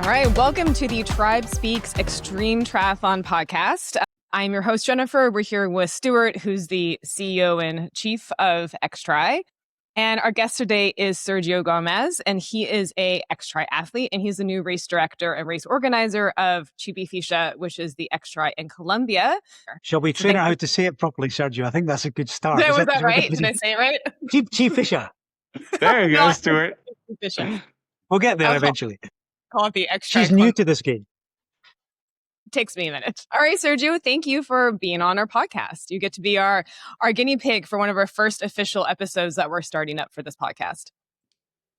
right, welcome to the Tribe Speaks Extreme Triathlon podcast. I'm your host, Jennifer. We're here with Stuart, who's the CEO and chief of XTRI. And our guest today is Sergio Gomez, and he is a XTRI athlete, and he's the new race director and race organizer of ChibChi Fisha, which is the XTRI in Colombia. Shall we train out how to say it properly, Sergio? I think that's a good start. Was that right? Did I say it right? ChibChi Fisha. There you go, Stuart. Fisha. We'll get there eventually. Call it the XTRI. She's new to this game. Takes me a minute. All right, Sergio, thank you for being on our podcast. You get to be our guinea pig for one of our first official episodes that we're starting up for this podcast.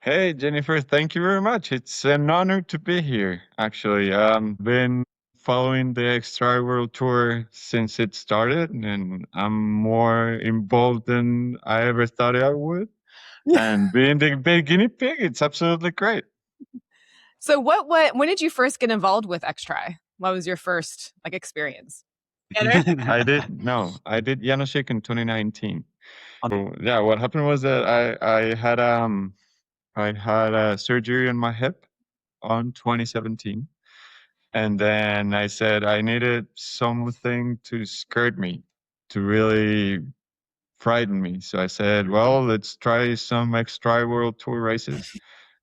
Hey, Jennifer, thank you very much. It's an honor to be here, actually. Been following the XTRI World Tour since it started, and I'm more involved than I ever thought I would. And being the big guinea pig, it's absolutely great. So when did you first get involved with XTRI? What was your first experience? I did Janosik in 2019. So, yeah, what happened was that I had a surgery on my hip on 2017, and then I said I needed something to scare me, to really frighten me. So I said, well, let's try some XTRI World Tour races.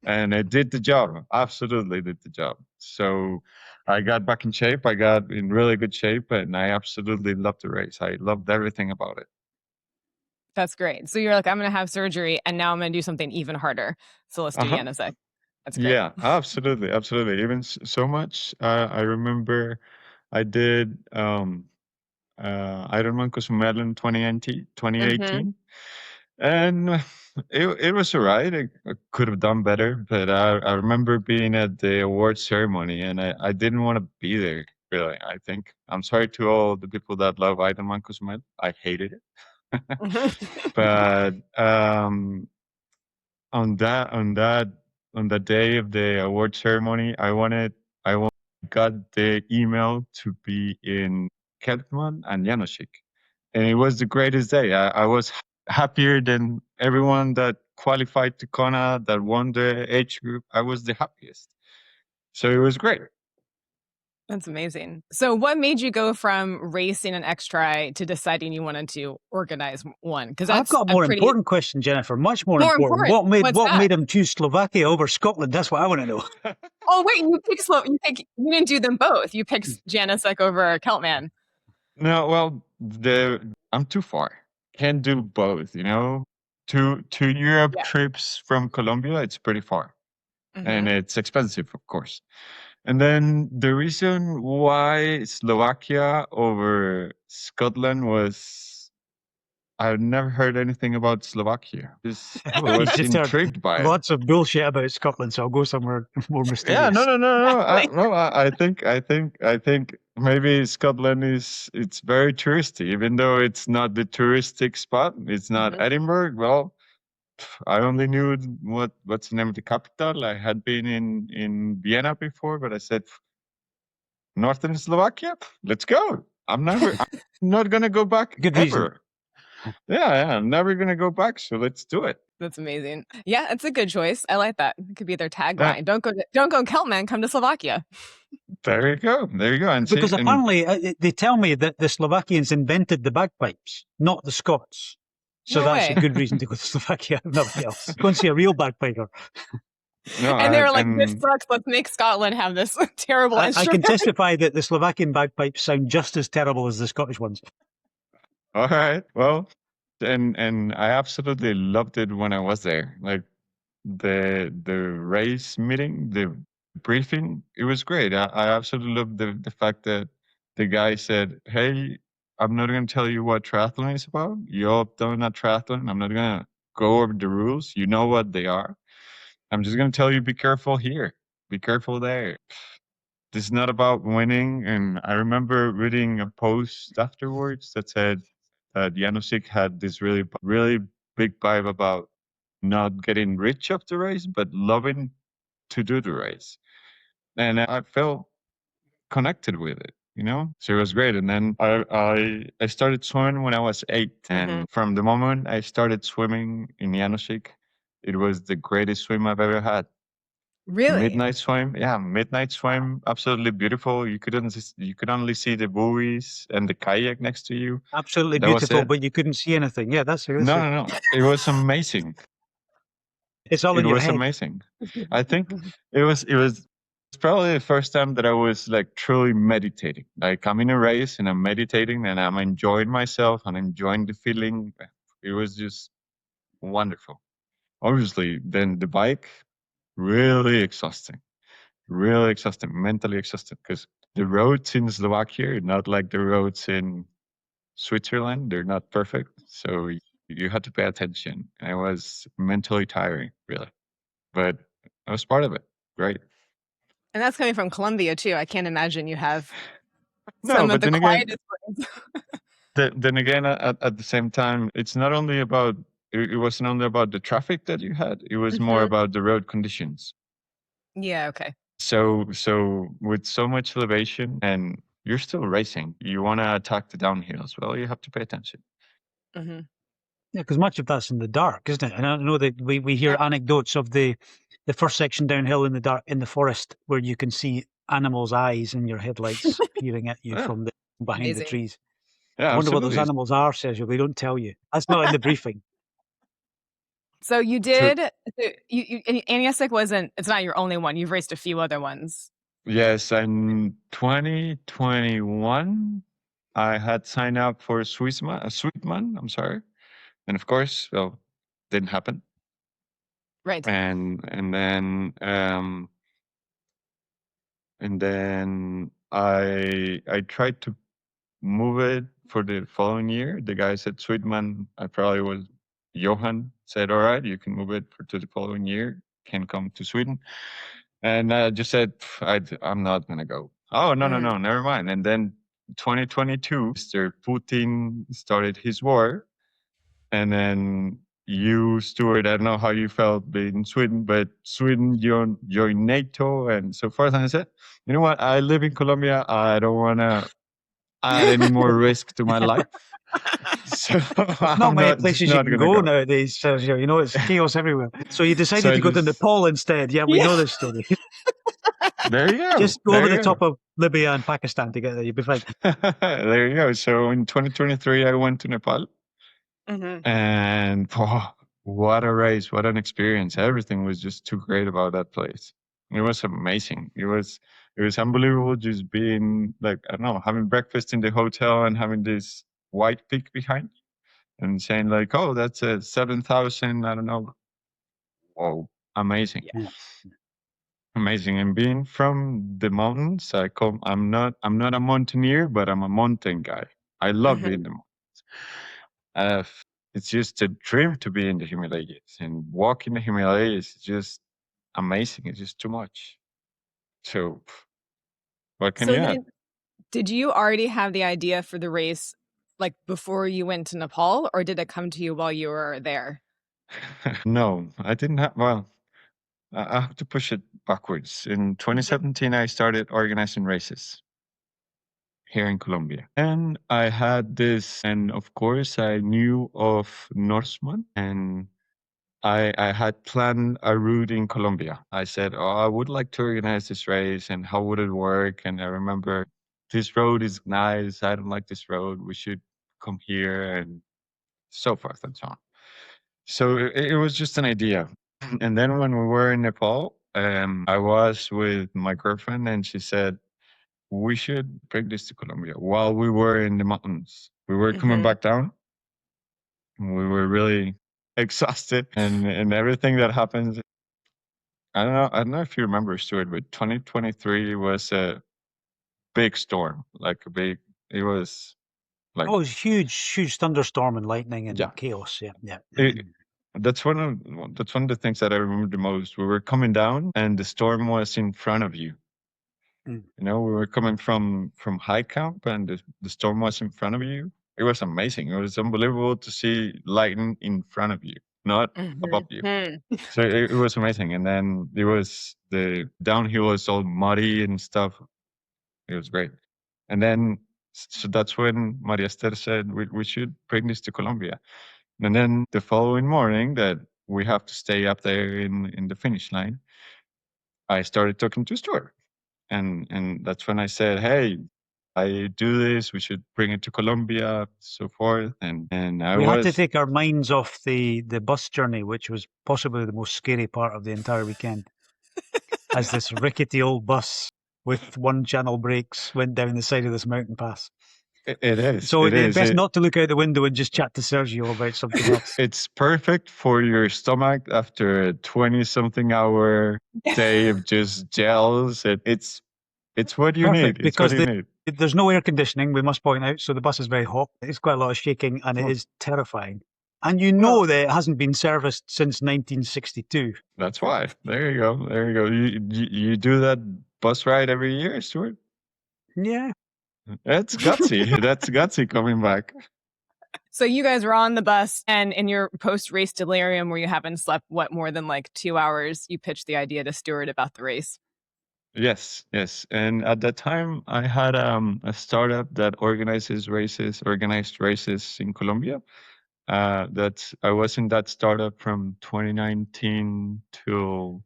And it did the job, absolutely did the job. So I got back in shape. I got in really good shape, and I absolutely loved the race. I loved everything about it. That's great. So you're like, I'm going to have surgery, and now I'm going to do something even harder. So let's do Janosik. That's great. Yeah, absolutely, absolutely. Even so much. I remember I did Ironman Cozumel in 2018. And it was all right. I could have done better, but I remember being at the award ceremony, and I didn't want to be there, really. I think I'm sorry to all the people that love Ironman Cozumel. I hated it. But on the day of the award ceremony, I got the email to be in Keltman and Janosik, and it was the greatest day. I was happier than everyone that qualified to Kona, that won the age group. I was the happiest. So it was great. That's amazing. So what made you go from racing an XTRI to deciding you wanted to organize one? Because I've got a more important question, Jennifer. Much more important. What made him choose Slovakia over Scotland? That's what I want to know. Oh wait, you didn't do them both. You picked Janosik over Keltman. No, well, I'm too far. Can't do both, Two Europe trips from Colombia, it's pretty far. And it's expensive, of course. And then the reason why Slovakia over Scotland was I've never heard anything about Slovakia. I was intrigued by it. Lots of bullshit about Scotland, so I'll go somewhere more mysterious. Yeah, no. I think maybe Scotland it's very touristy, even though it's not the touristic spot. It's not Edinburgh. Well, I only knew what's the name of the capital. I had been in Vienna before, but I said, Northern Slovakia, let's go. I'm not gonna go back Good ever. Reason. Yeah, I'm never gonna go back. So let's do it. That's amazing. Yeah, it's a good choice. I like that. It could be their tagline. Yeah. Don't go Keltman, come to Slovakia. There you go. And because apparently they tell me that the Slovakians invented the bagpipes, not the Scots. So that's a good reason to go to Slovakia. Nothing else. Go and see a real bagpiper. No, and they were like, this sucks. Let's make Scotland have this terrible instrument. I can testify that the Slovakian bagpipes sound just as terrible as the Scottish ones. All right. Well, and I absolutely loved it when I was there. Like the race meeting, the briefing, it was great. I absolutely loved the fact that the guy said, hey, I'm not going to tell you what triathlon is about. You all done a triathlon. I'm not going to go over the rules. You know what they are. I'm just going to tell you, be careful here. Be careful there. This is not about winning. And I remember reading a post afterwards that said that Janosik had this really, really big vibe about not getting rich of the race, but loving to do the race. And I felt connected with it. So it was great. And then I started swimming when I was 8. And from the moment I started swimming in Janosik, it was the greatest swim I've ever had. Really? Midnight swim. Yeah, midnight swim. Absolutely beautiful. You could only see the buoys and the kayak next to you. Absolutely That was beautiful, it. but you couldn't see anything. Yeah, that's No. It was amazing. It's all It in your was head. amazing. I think it was probably the first time that I was like truly meditating. Like I'm in a race and I'm meditating and I'm enjoying myself and enjoying the feeling. It was just wonderful. Obviously, then the bike, really exhausting. Really exhausting, mentally exhausting, because the roads in Slovakia are not like the roads in Switzerland. They're not perfect. So you had to pay attention. And it was mentally tiring, really. But I was part of it. Great. And that's coming from Colombia too. I can't imagine you have No, some of but the then again, quietest ones. at the same time, it's not only about, it wasn't only about the traffic that you had, it was more Mhm. about the road conditions. Yeah, okay. So with so much elevation and you're still racing, you want to attack the downhill as well. You have to pay attention. Hmm. Yeah, because much of that's in the dark, isn't it? And I know that we hear anecdotes of the first section downhill in the dark in the forest where you can see animals' eyes in your headlights peering at you Yeah, from behind the Amazing. trees. yeah, I wonder what those absolutely. animals are, Sergio. They don't tell you. That's not in the briefing. So you So did, and Aniesek wasn't, it's not your only one. You've raced a few other ones. yes, in 2021, I had signed up for Sweetman. I'm sorry, and of course, well, didn't happen. Right. And then I tried to move it for the following year. The guys at Sweetman, I probably was Johan, said, "All right, you can move it to the following year. Can come to Sweden." And I just said, I'm not gonna go." Oh, no, Mm. never mind. And then 2022, Mr. Putin started his war, and then you, Stuart, I don't know how you felt being in Sweden, but Sweden joined NATO and so forth. And I said, you know what? I live in Colombia. I don't want to add any more risk to my life. So There's not I'm many just places you not can going to go go. nowadays, Sergio. You know, it's chaos everywhere. So you So decided I to go to just, Nepal instead. Yeah, we Yeah. know this story. there you go. Just go over There the you top go. of Libya and Pakistan to get there. You'll be fine. There you go. So in 2023, I went to Nepal. Hmm. And what a race, what an experience. Everything was just too great about that place. It was amazing. It was unbelievable just being like, I don't know, having breakfast in the hotel and having this white peak behind and saying like, oh, that's a 7,000, I don't know. Whoa, amazing. Yeah. Yeah. Amazing. And being from the mountains, I'm not a mountaineer, but I'm a mountain guy. I love Hmm. being in the mountains. Uh, it's just a dream to be in the Himalayas, and walking the Himalayas is just amazing. It's just too much. So, what can So you add? then, did you already have the idea for the race like before you went to Nepal, or did it come to you while you were there? No, I didn't have. Well, I have to push it backwards. In Mhm. 2017, I started organizing races here in Colombia. And I had this, and of course, I knew of Norseman, and I had planned a route in Colombia. I said, "Oh, I would like to organize this race, and how would it work?" And I remember, this road is nice. I don't like this road. We should come here, and so forth and so on. So it was just an idea. And then when we were in Nepal, I was with my girlfriend, and she said, we should bring this to Colombia while we were in the mountains. We were coming Mhm. back down. We were really exhausted, and everything that happens. I don't know if you remember, Stuart, but 2023 was a big storm. Like a big. It was like, Oh, it was huge thunderstorm and lightning yeah. and chaos. Yeah, yeah. It, that's one of the things that I remember the most. We were coming down, and the storm was in front of you. Mm. We were coming from high camp, and the storm was in front of you. It was amazing. It was unbelievable to see lightning in front of you, not above you. Mhm. So it was amazing. And then it was the downhill was all muddy and stuff. It was great. And then so that's when Maria Esther said we should bring this to Colombia. And then the following morning that we have to stay up there in the finish line, I started talking to Stuart, and that's when I said, "Hey, I do this. We should bring it to Colombia, so forth." And I We had to was take our minds off the bus journey, which was possibly the most scary part of the entire weekend, as this rickety old bus with one channel brakes went down the side of this mountain pass. it is So it it's is best it, not to look out the window and just chat to Sergio about something else. it's perfect for your stomach after a 20-something hour day of just gels. It's what you Perfect, need. It's what because you need. there's no air conditioning, we must point out, so the bus is very hot. It's quite a lot of shaking, and it Well, is terrifying. And you know that it hasn't been serviced since 1962. that's why. There you go. There you go. You do that bus ride every year, Stuart? Yeah. That's gutsy. That's gutsy coming back. So you guys were on the bus, and in your post-race delirium where you haven't slept, more than like 2 hours, you pitched the idea to Stuart about the race. Yes, yes. And at that time, I had a startup that organized races in Colombia. I was in that startup from 2019 till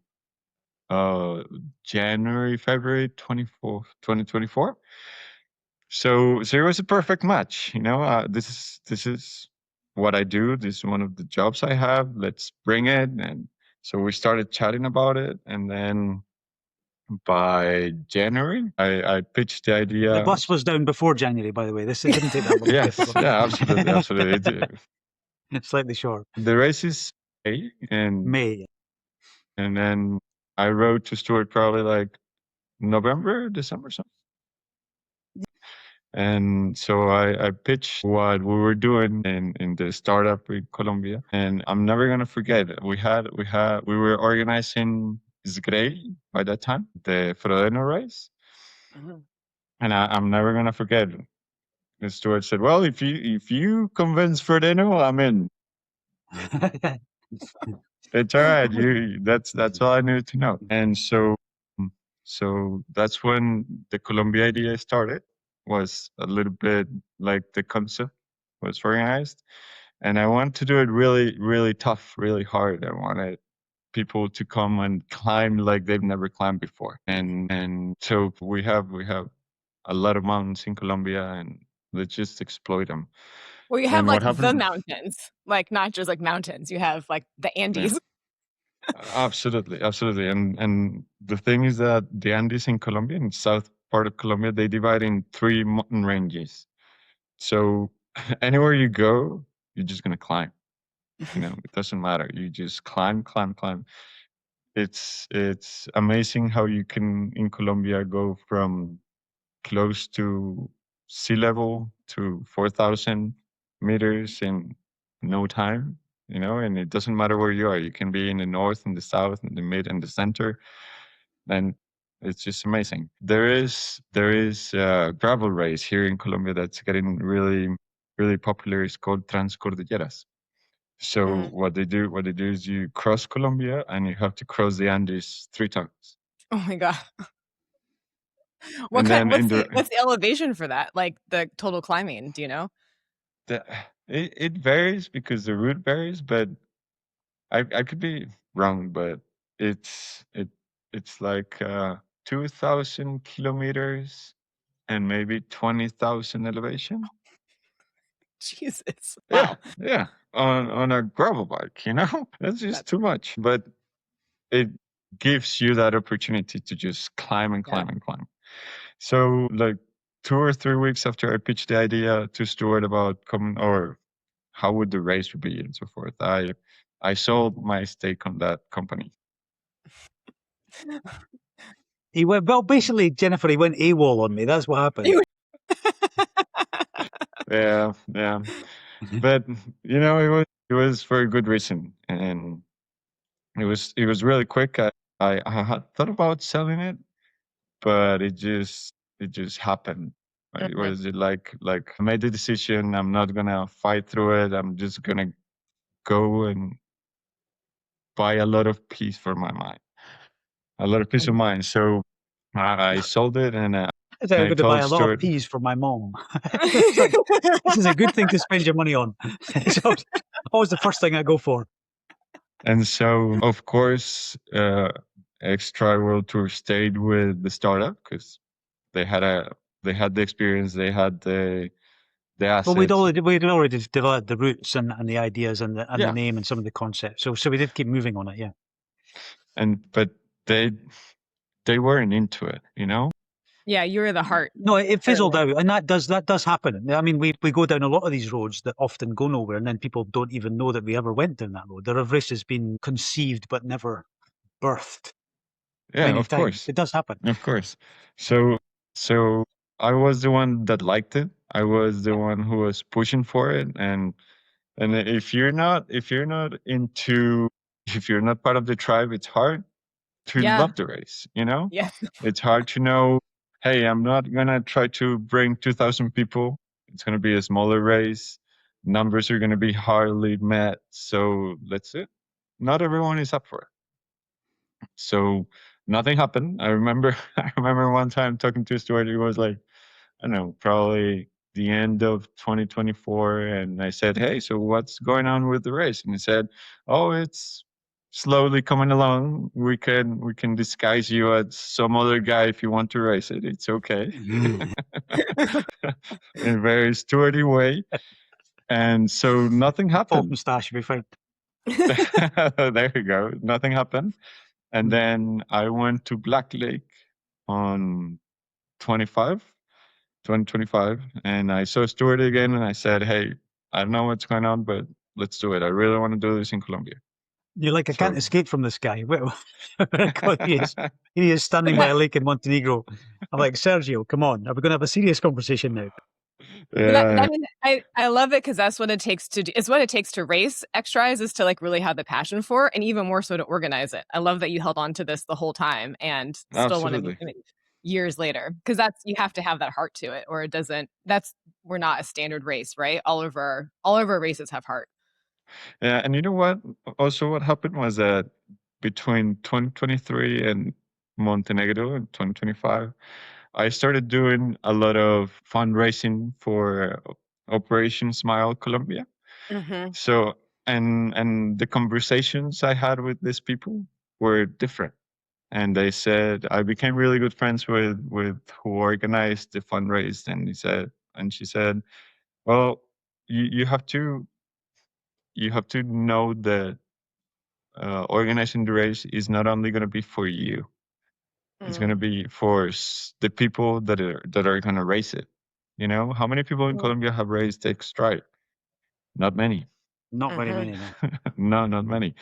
January, February 2024. So it was a perfect match. This is what I do. This is one of the jobs I have. Let's bring it. And so we started chatting about it, and then by January, I pitched the idea. The bus was down before January, by the way. It didn't take that long to get the Yes, bus. yeah, absolutely, absolutely. It's slightly short. The race is May, May. and then I wrote to Stuart probably like November, December, something. And so I pitched what we were doing in the startup in Colombia, and I'm never gonna forget it. We were organizing XTRI by that time, the Frodeno race, and I'm never gonna forget it. And Stuart said, "Well, if you convince Frodeno, I'm in. It's all right. That's all I needed to know." And so that's when the Colombia idea started. Was a little bit like the concept was organized, and I wanted to do it really, really tough, really hard. I wanted people to come and climb like they've never climbed before, and so we have a lot of mountains in Colombia, and let's just exploit them. Well, you have And like what the happened? mountains, like not just like mountains. You have like the Yeah. Andes. Absolutely, absolutely. And the thing is that the Andes in Colombia, in the south part of Colombia, they divide in 3 mountain ranges. So anywhere you go, you're just gonna climb. It doesn't matter. You just climb, climb, climb. It's amazing how you can in Colombia go from close to sea level to 4,000 meters in no time. And it doesn't matter where you are. You can be in the north, in the south, in the mid, and the center, and it's just amazing. There is a gravel race here in Colombia that's getting really, really popular. It's called Transcordilleras. So what they do is you cross Colombia and you have to cross the Andes 3 times. Oh my God. And then What's the elevation for that? Like the total climbing, do you know? it varies because the route varies, but I could be wrong, but it's like 2,000 kilometers and maybe 20,000 elevation. Jesus. Yeah, Wow. yeah, on a gravel bike, that's just too much. But it gives you that opportunity to just climb and climb and climb. So like 2 or 3 weeks after I pitched the idea to Stuart about coming or how would the race be and so forth, I sold my stake on that company. He went, well, basically, Jennifer, he went AWOL on me. That's what happened. Yeah, yeah. But it was for a good reason, and it was really quick. I had thought about selling it, but it just happened. It was like I made the decision. I'm not gonna fight through it. I'm just gonna go and buy a lot of peace for my mind, a lot of peace of mind. So I sold it, and I was going I to buy told a lot of Stuart. peas for my mom. It's like, this is a good thing to spend your money on. It's always the first thing I go for. And so, of course, XTRI World Tour stayed with the startup because they had the experience, they had the Well, assets. we'd already developed the routes and the ideas and the Yeah. name and some of the concepts. So we did keep moving on it, yeah. But they weren't into it, you know? Yeah, you were the heart. No, it fizzled Early. out, and that does happen. I mean, we go down a lot of these roads that often go nowhere, and then people don't even know that we ever went down that road. There have races been conceived but never birthed Yeah, many of times. course. It does happen. Of course. So I was the one that liked it. I was the one who was pushing for it, and if you're not into, if you're not part of the tribe, it's hard to Yeah. love the race, you know? Yes. It's hard to know, hey, I'm not gonna try to bring 2,000 people. It's gonna be a smaller race. Numbers are gonna be hardly met. So that's it. Not everyone is up for it. So nothing happened. I remember I remember one time talking to Stuart, he was like, I don't know, probably the end of 2024. And I said, hey, so what's going on with the race? And he said, oh, it's slowly coming along. We can disguise you as some other guy if you want to race it. It's okay. In a very Stuarty way. And so nothing Full happened. moustache, be fine. There you go. Nothing happened. And Mm. then I went to Black Lake on 2025, and I saw Stuart again, and I said, hey, I don't know what's going on, but let's do it. I really want to do this in Colombia. You're like, I can't So escape from this guy. He is standing by a lake in Montenegro. I'm like, Sergio, come on. Are we going to have a serious conversation now? yeah, I love it because that's what it takes to do. It's what it takes to race XTRIs is to like really have the passion for it, and even more so to organize it. I love that you held on to this the whole time and still want to be absolutely. in it years later, because that's, you have to have that heart to it, or it doesn't. We're not a standard race, right? All of our races have heart. Yeah, and you know what? Also, what happened was that between 2023 and Montenegro in 2025, I started doing a lot of fundraising for Operation Smile Colombia. Mm-hmm. So and the conversations I had with these people were different. And they said I became really good friends with who organized the fundraise, and she said, well, you have to know that organizing the race is not only going to be for you, it's going to be for the people that are going to race it. You know, how many people in Colombia have raced XTRI? Not many. Not very many, no. No, not many.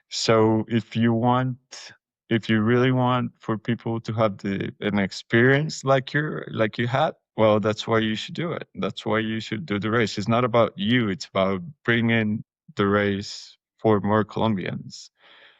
So if you really want for people to have an experience like you had, well, that's why you should do it. That's why you should do the race. It's not about you. It's about bringing the race for more Colombians.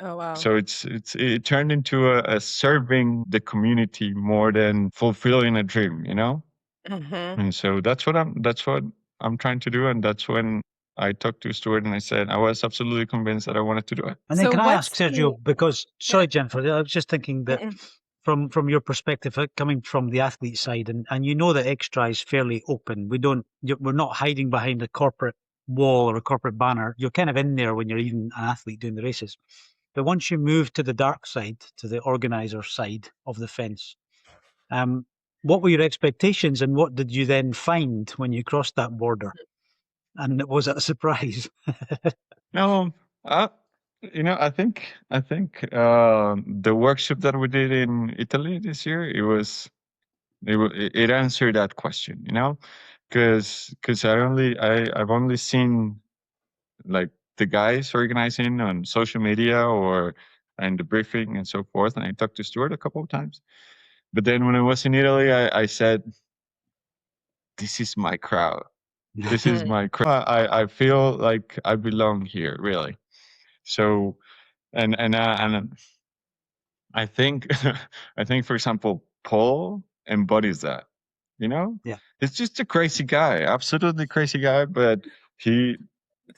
Oh wow. So it turned into a serving the community more than fulfilling a dream, you know? Mm-hmm. And so that's what I'm trying to do. And that's when I talked to Stuart and I said I was absolutely convinced that I wanted to do it. And then So can I ask what's Sergio, the because, sorry, Jennifer, I was just thinking that from your perspective, coming from the athlete side, and you know that XTRI is fairly open. We're not hiding behind a corporate wall or a corporate banner. You're kind of in there when you're even an athlete doing the races. But once you move to the dark side, to the organizer side of the fence, what were your expectations, and what did you then find when you crossed that border? And was it a surprise? No, I think the workshop that we did in Italy this year, it answered that question, you know, because I've only seen like the guys organizing on social media or and the briefing and so forth, and I talked to Stuart a couple of times. But then when I was in Italy, I said, "This is my crowd. This is my crowd. I feel like I belong here, really." So and I think I think, for example, Paul embodies that. You know, Yeah. he's just a crazy guy, absolutely crazy guy. But he,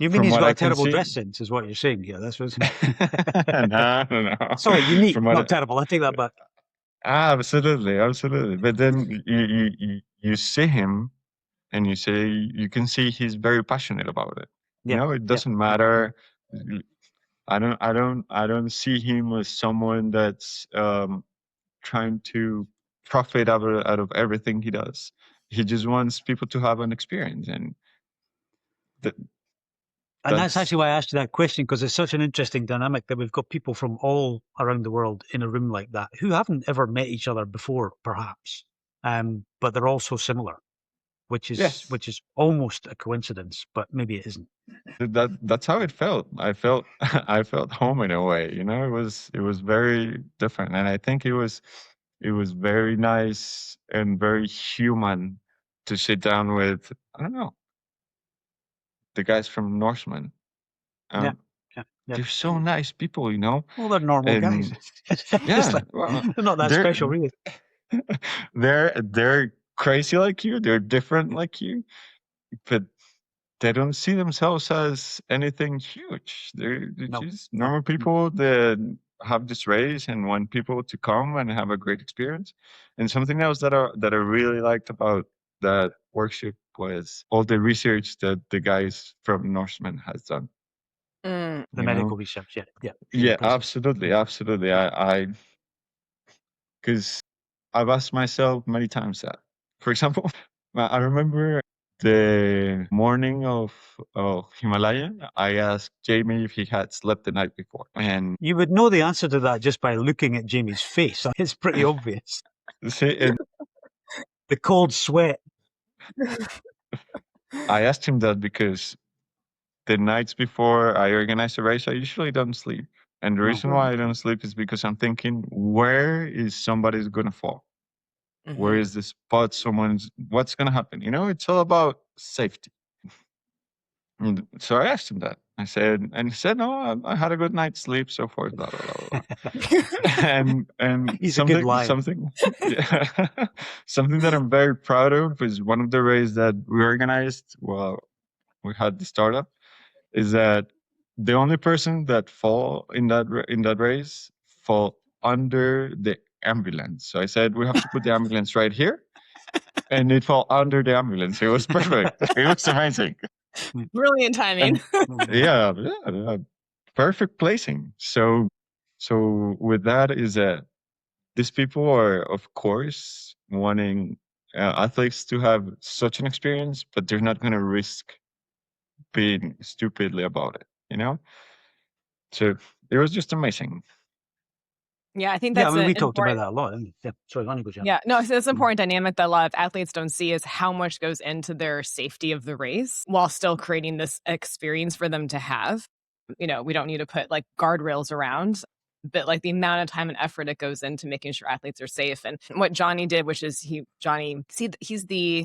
You mean from he's what got I a can terrible see, dress sense, is what you're saying here? That's what. no, no, no. Sorry, unique, From what not terrible. I take that back. absolutely, absolutely. But then you see him, and you can see he's very passionate about it. You Yeah, know, it yeah. doesn't matter I don't see him as someone that's trying to profit out of everything he does. He just wants people to have an experience, and th- And that's that's actually why I asked you that question, because it's such an interesting dynamic that we've got people from all around the world in a room like that who haven't ever met each other before, perhaps, but they're all so similar, which is almost a coincidence, but maybe it isn't. that's how it felt. I felt I felt home in a way. You know, it was very different, and I think it was very nice and very human to sit down with. I don't know, the guys from Norseman. Yeah. Um, Yeah. they're so nice people, you know. Well, they're normal guys. And It's like, well, they're not that they're special, really. they're crazy like you. They're different like you, but they don't see themselves as anything huge. They're No. just normal people that have this race and want people to come and have a great experience. And something else that I really liked about that workshop was all the research that the guys from Norseman has done. Mm. The You medical know? research, yeah. Really Yeah, impressive. absolutely, absolutely. I because I've asked myself many times that. For example, I remember the morning of Himalaya, I asked Jamie if he had slept the night before, and You would know the answer to that just by looking at Jamie's face. It's pretty obvious. and The cold sweat. I asked him that because the nights before I organize a race, I usually don't sleep. And the No. reason why I don't sleep is because I'm thinking, where is somebody's gonna fall? Where Mhm. is the spot what's gonna happen? You know, it's all about safety. And so I asked him that. And he said, no, I had a good night's sleep, so forth, blah blah blah blah. And He's a good liar. yeah, something that I'm very proud of is one of the races that we organized. Well, we had the startup. Is that the only person that fall in that race fall under the ambulance? So I said we have to put the ambulance right here, and it fall under the ambulance. It was perfect. It was amazing. Brilliant timing. And yeah, perfect placing. So with that is that these people are, of course, wanting athletes to have such an experience, but they're not going to risk being stupidly about it, you know? So it was just amazing. Yeah, I think Yeah, I that's mean, an we talked about important. that a lot. Yeah, sorry, language. Yeah, no, so it's an important dynamic that a lot of athletes don't see is how much goes into their safety of the race while still creating this experience for them to have. You know, we don't need to put like guardrails around, but like the amount of time and effort it goes into making sure athletes are safe. And what Johnny did, which is he's the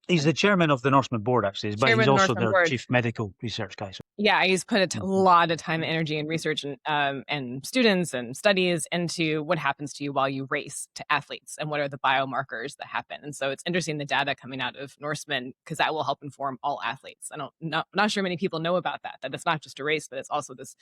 He's the chairman of the Norseman board, actually, but chairman he's of the also Northern their Board. chief medical research guy. So. Yeah, he's put a lot of time, energy, and research and students and studies into what happens to you while you race to athletes and what are the biomarkers that happen. And so it's interesting the data coming out of Norseman because that will help inform all athletes. Not sure many people know about that it's not just a race, but it's also this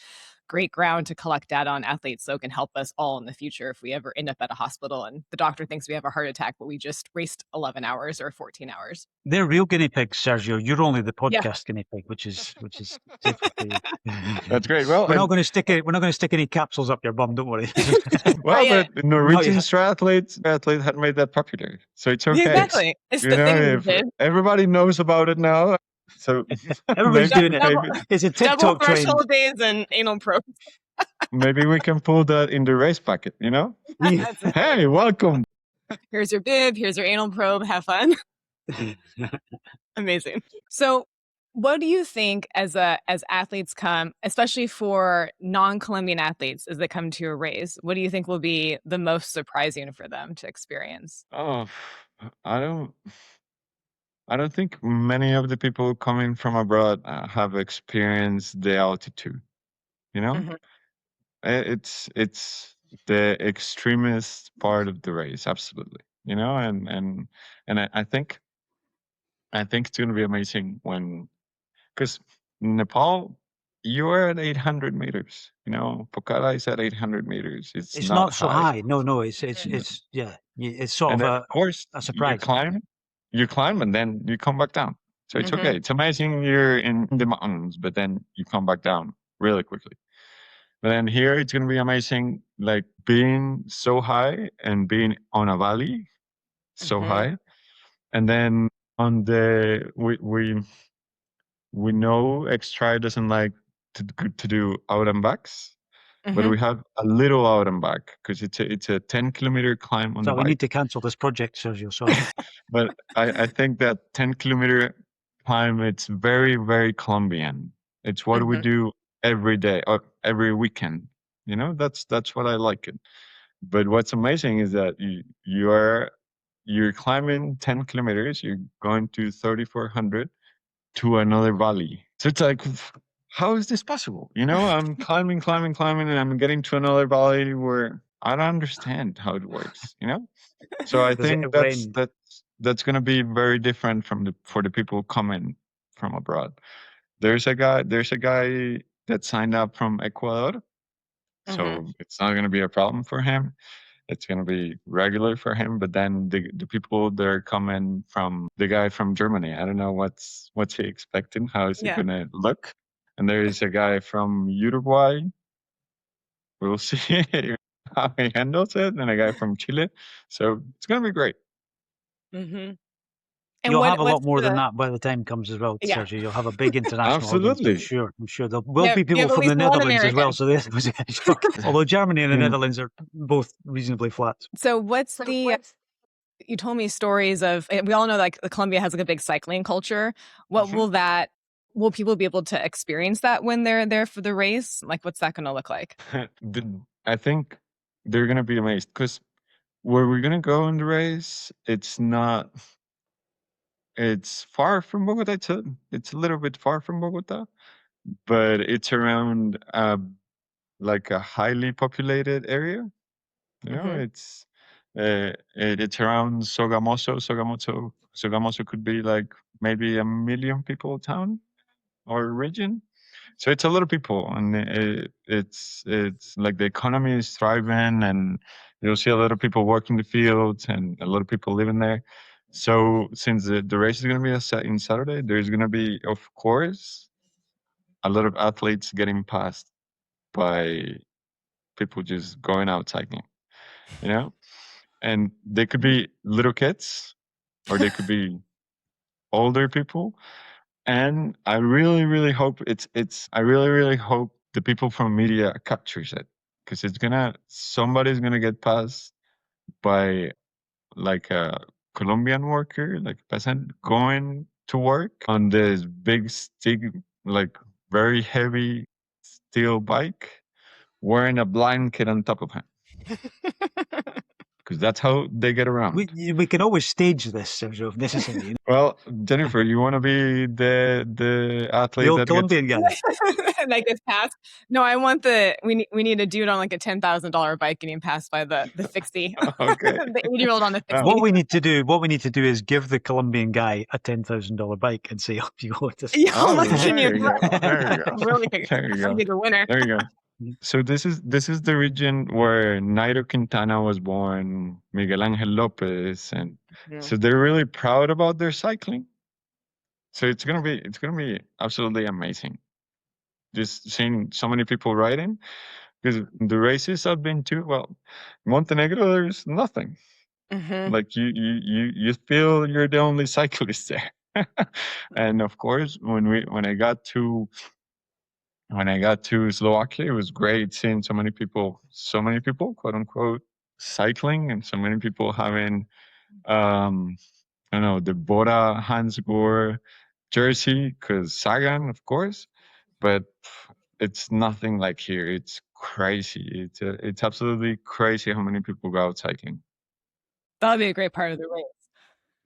great ground to collect data on athletes so it can help us all in the future if we ever end up at a hospital and the doctor thinks we have a heart attack, but we just raced 11 hours or 14 hours. They're real guinea pigs, Sergio. You're only the podcast guinea pig, which is safer for you. That's great. Well, we're not going to stick any capsules up your bum. Don't worry. well, yeah. but Norwegian triathletes had made that popular, so it's okay. Exactly. It's you the know, thing we if did. everybody knows about it now, so Everybody's doing it. Double, It's a double TikTok trend. threshold days and anal probes. maybe we can pull that in the race packet. You know, That's hey, welcome. Here's your bib. Here's your anal probe. Have fun. Amazing. So, what do you think as athletes come, especially for non-Colombian athletes, as they come to a race? What do you think will be the most surprising for them to experience? Oh, I don't think many of the people coming from abroad have experienced the altitude. You know, Mhm. It's the extremist part of the race, absolutely. You know, and I think it's going to be amazing because Nepal, you're at 800 meters. You know, Pokhara is at 800 meters. It's It's not not so high. high. No. It's sort And of then, of course, a surprise. you climb, and then you come back down. So it's Mhm. okay. It's amazing you're in the mountains, but then you come back down really quickly. But then here it's gonna be amazing, like being so high and being on a valley so high. And then on the we know XTRI doesn't like to do out and backs, but we have a little out and back because it's a 10-kilometer climb on So the we bike. need to cancel this project, Sergio. Sorry. But I think that 10-kilometer climb, it's very, very Colombian. It's what we do every day or every weekend. You know, that's what I like it. But what's amazing is that you're climbing 10 kilometers, you're going to 3,400 to another valley. So it's like, how is this possible? You know, I'm climbing, and I'm getting to another valley where I don't understand how it works, you know? So I Does it think rain? that's going to be very different for the people coming from abroad. There's a guy that signed up from Ecuador, so it's not going to be a problem for him. It's going to be regular for him. But then the people that are coming from the guy from Germany, I don't know what's he expecting. How is he going to look? And there is a guy from Uruguay. We'll see how he handles it, and a guy from Chile. So it's going to be great. And You'll have a lot what's more than the- that by the time comes as well, Yeah. Sergio. You'll have a big international audience, I'm Absolutely. sure. I'm sure there will be You people have at from the least one Netherlands as well. So although Germany and the Mm. Netherlands are both reasonably flat. So what's the? You told me stories of. We all know like Colombia has like a big cycling culture. What will that? Will people be able to experience that when they're there for the race? Like, what's that going to look like? I think they're going to be amazed because where we're going to go in the race, it's far from Bogota. It's a little bit far from Bogota, but it's around like a highly populated area. You know, it's around Sogamoso. Sogamoso could be like maybe 1 million people town or region. So it's a lot of people, and it's like the economy is thriving, and you'll see a lot of people working the fields, and a lot of people living there. So since the race is going to be in Saturday, there's going to be, of course, a lot of athletes getting passed by people just going out cycling. You know, and they could be little kids, or they could be older people. And I really, really hope I really, really hope the people from media captures it, because somebody's gonna get passed by like a Colombian worker, like peasant, going to work on this big stick, like very heavy steel bike, wearing a blanket on top of him, because that's how they get around. We can always stage this, Sergio, if necessary. You know? Well, Jennifer, you want to be the athlete The old that Colombian guy. Like this pass. No, I want we need a dude on like a $10,000 bike getting passed by the fixie. Okay. The 80-year-old on the fixie. What we need to do is give the Colombian guy a $10,000 bike and say, "Up you go with this." Yeah, Oh, let's there continue. you go. There you go. Really good. There you I'll go. be the winner. There you go. So this is the region where Nairo Quintana was born, Miguel Angel Lopez, and so they're really proud about their cycling. So it's gonna be absolutely amazing. Just seeing so many people riding, because the races I've been to, well, Montenegro, there's nothing. Like you feel you're the only cyclist there. And of course, when I got to Slovakia, it was great seeing so many people, quote unquote, cycling, and so many people having, I don't know, the Bora Hansgrohe jersey, because Sagan, of course, but it's nothing like here. It's crazy. It's absolutely crazy how many people go out cycling. That'll be a great part of the race.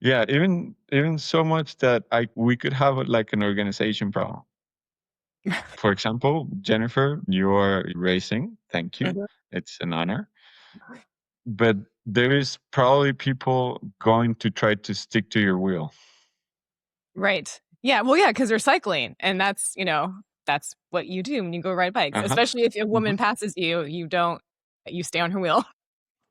Yeah, even so much that we could have like an organization problem. For example, Jennifer, you're racing. Thank you. It's an honor. But there is probably people going to try to stick to your wheel. Right. Yeah. Well, yeah, because they're cycling, and that's that's what you do when you go ride bikes. Especially if a woman passes you, you stay on her wheel.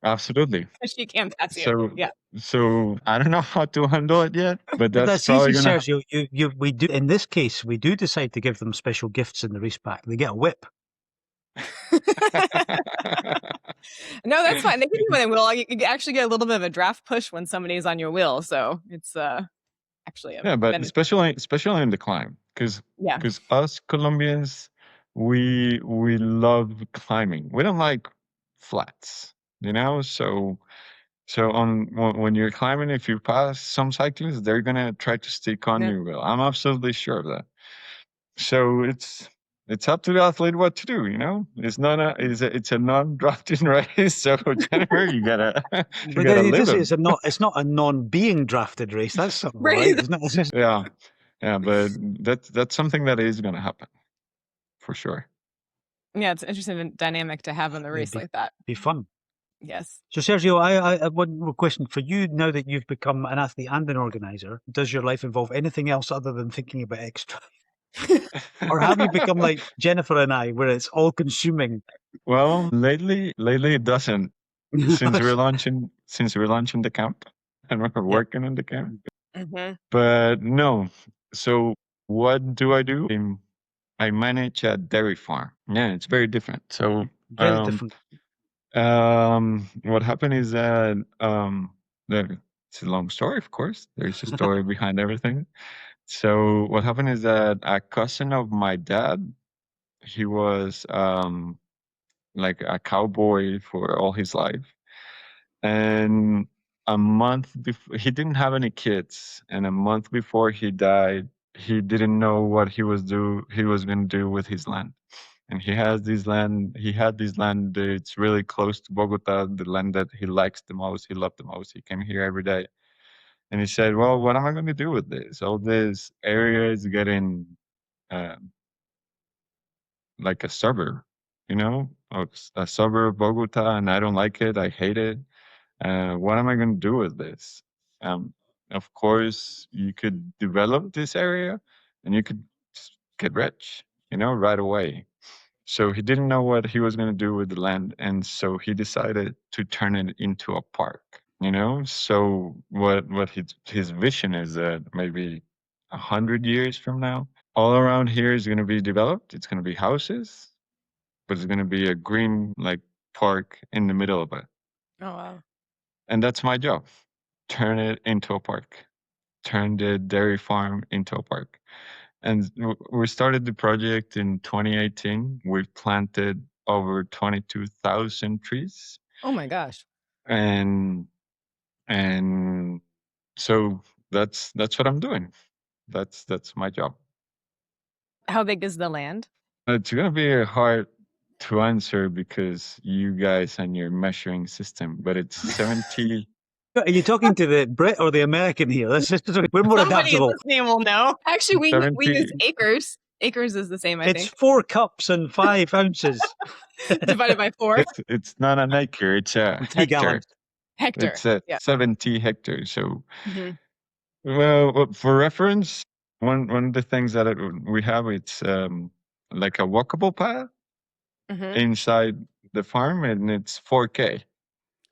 Absolutely. She can't pass you. So Yeah. so I don't know how to handle it yet, but that's easy, probably gonna. Sergio. We do in this case we do decide to give them special gifts in the race pack. They get a whip. No, that's fine. They can do it wheel. You actually get a little bit of a draft push when somebody's on your wheel, so it's actually a but especially in the climb, because yeah. us Colombians, we love climbing. We don't like flats, you know. So when you're climbing, if you pass some cyclists, they're gonna try to stick on Yeah. your wheel. I'm absolutely sure of that. So it's up to the athlete what to do. You know, it's a non-drafting race. So Jennifer, you gotta But it live is, them. it's not a non-being drafted race. That's something, Right. right? Isn't it? It's just, Yeah, but that's something that is gonna happen for sure. Yeah, it's an interesting dynamic to have in the race like that. be fun. Yes. So, Sergio, I one more question for you. Now that you've become an athlete and an organizer, does your life involve anything else other than thinking about extra? Or have you become like Jennifer and I, where it's all consuming? Well, lately it doesn't. Since we're launching the camp and we're Yeah. working on the camp. Mm-hmm. But no. So what do? I manage a dairy farm. Yeah, it's very different. So Very different. what happened is that it's a long story, of course. There's a story behind everything. So what happened is that a cousin of my dad, he was like a cowboy for all his life. And a month before, he didn't have any kids, and a month before he died, he didn't know what he was going to do with his land. And he had this land that's really close to Bogota, the land that he likes the most, he loved the most. He came here every day. And he said, well, what am I going to do with this? All this area is getting uh, like a suburb, you know, of a suburb of Bogota, and I don't like it. I hate it. What am I going to do with this? Um, of course, you could develop this area and you could just get rich, you know, right away. So he didn't know what he was going to do with the land. And so he decided to turn it into a park, you know? So what his vision is that maybe 100 years from now, all around here is going to be developed. It's going to be houses, but it's going to be a green like park in the middle of it. Oh wow. And that's my job. Turn it into a park. Turn the dairy farm into a park. And we started the project in 2018. We've planted over 22,000 trees. Oh my gosh. And and so that's what I'm doing. That's my job. How big is the land? It's gonna be hard to answer because you guys and your measuring system, but it's 70. Are you talking to the Brit or the American here? We're more Somebody adaptable. listening will know. Actually, we 70 use acres. Acres is the same, I It's think. 4 cups and 5 ounces. Divided by 4. It's not an acre, it's a 3 hectare. gallons. Hectare. It's a Yeah. 70 hectares. So, Mm-hmm. well, for reference, one of the things that we have, it's like a walkable path Mm-hmm. inside the farm, and it's 4K.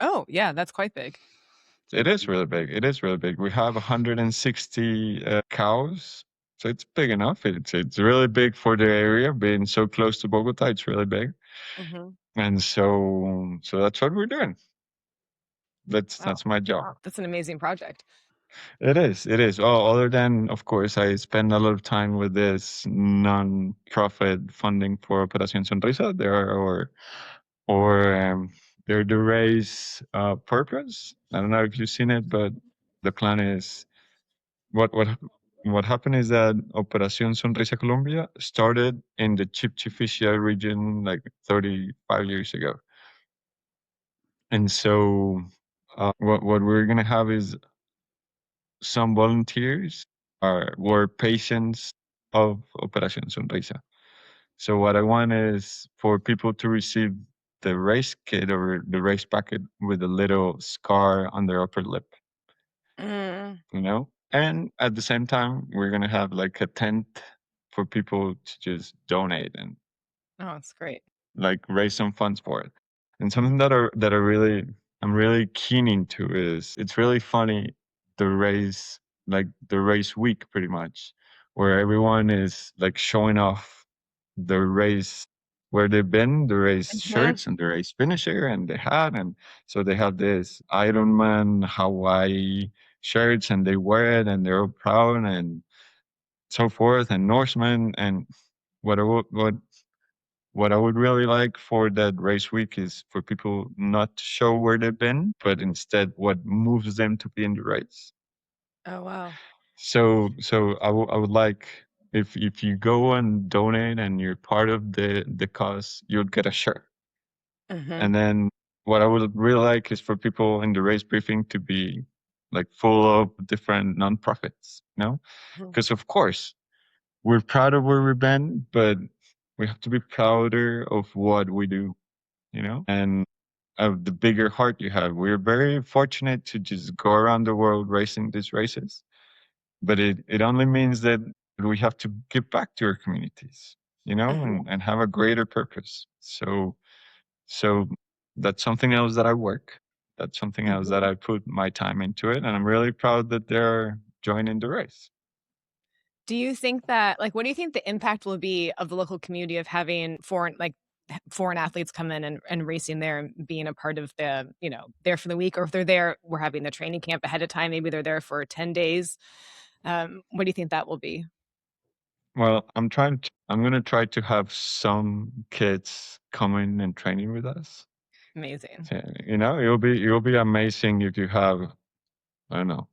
Oh, yeah, that's quite big. It is really big. It is really big. We have 160 cows, so it's big enough. It's really big for the area, being so close to Bogota. It's really big, Mm-hmm. and so that's what we're doing. That's my job. Wow, that's an amazing project. It is. It is. Oh, other than, of course, I spend a lot of time with this non-profit funding for Operación Sonrisa. They're the race purpose. I don't know if you've seen it, but the plan is what happened is that Operación Sonrisa Colombia started in the ChibChi Fisha region like 35 years ago, and so what we're gonna have is some volunteers were patients of Operación Sonrisa. So what I want is for people to receive the race kit or the race packet with a little scar on their upper lip, Mm. you know? And at the same time, we're going to have like a tent for people to just donate and Oh, that's great. like raise some funds for it. And something that I'm really keen into is it's really funny the race, like the race week pretty much, where everyone is like showing off the race where they've been, the race Mhm. shirts and the race finisher and the hat. And so they have this Ironman Hawaii shirts and they wear it and they're all proud and so forth, and Norseman. And what I would, what I would really like for that race week is for people not to show where they've been, but instead what moves them to be in the race. Oh, wow. So I would like, if you go and donate and you're part of the cause, you'll get a shirt. Mhm. And then what I would really like is for people in the race briefing to be like full of different nonprofits, you know? Mhm. Because of course we're proud of where we've been, but we have to be prouder of what we do, you know? And of the bigger heart you have. We're very fortunate to just go around the world racing these races, but it only means that we have to give back to our communities, you know, Mhm. and have a greater purpose. So that's something else that I work. That's something else that Mhm. I put my time into it, and I'm really proud that they're joining the race. Do you think that like, what do you think the impact will be of the local community of having foreign athletes come in and racing there and being a part of the, there for the week, or if they're there, we're having the training camp ahead of time, maybe they're there for 10 days. What do you think that will be? Well, I'm gonna try to have some kids coming and training with us. Amazing. So, you know, it'll be amazing if you have, I don't know,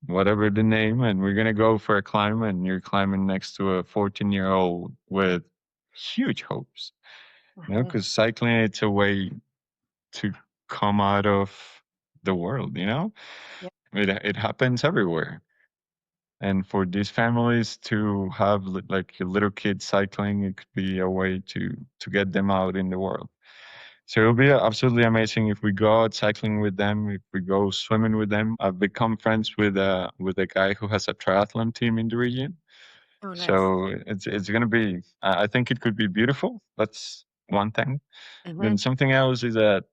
whatever the name, and we're gonna go for a climb, and you're climbing next to a 14-year-old with huge hopes. You know, Mhm. because cycling, it's a way to come out of the world. You know, Yeah. it happens everywhere. And for these families to have like a little kid cycling, it could be a way to get them out in the world. So it'll be absolutely amazing if we go out cycling with them, if we go swimming with them. I've become friends with a guy who has a triathlon team in the region. Oh, nice. So it's gonna be. I think it could be beautiful. That's one thing. Then Mhm. something else is that